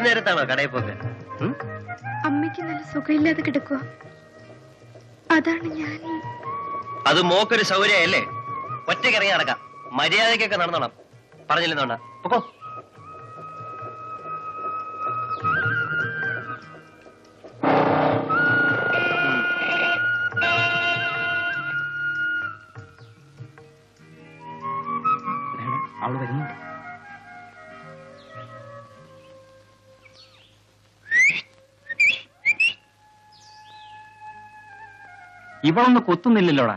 നേരത്താണോ കടയിൽ പോക്ക്? അമ്മയ്ക്ക് നല്ല സുഖമില്ലാതെ കിടക്കുക. അതാണ് ഞാൻ. അത് മോക്കൊരു സൗകര്യമല്ലേ? ഒറ്റയ്ക്ക് ഇറങ്ങി നടക്കാം. മര്യാദക്കൊക്കെ നടന്നോണം. പറഞ്ഞില്ലെന്നോണ്ട പൊക്കോ. അവള് വരുന്നു. ഇവളൊന്ന് കൊത്തുന്നില്ലല്ലോടാ.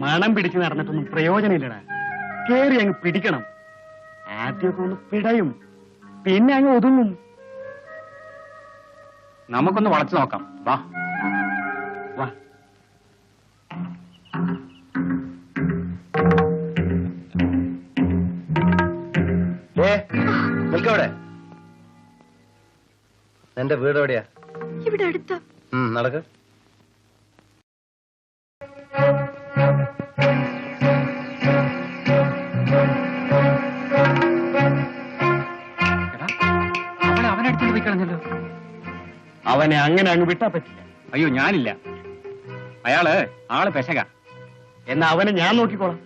മണം പിടിച്ച് നടന്നിട്ടൊന്നും പ്രയോജനമില്ലടാ. കേറി അങ്ങ് പിടിക്കണം. ആദ്യമൊക്കെ ഒന്ന് പിടയും, പിന്നെ അങ്ങ് ഒതുങ്ങും. നമുക്കൊന്ന് വളച്ചു നോക്കാം. വാ വാ. നിൽക്കവിടെ. എന്റെ വീട് എവിടെയാ? ഇവിടെ അടുത്ത. നടക്ക്. അവനടുത്തോണ്ട് പോയി കളഞ്ഞല്ലോ. അവനെ അങ്ങനെ അങ്ങ് വിട്ടാ പറ്റില്ല. അയ്യോ ഞാനില്ല. ആള് പെശക. എന്നാ അവനെ ഞാൻ നോക്കിക്കോളാം.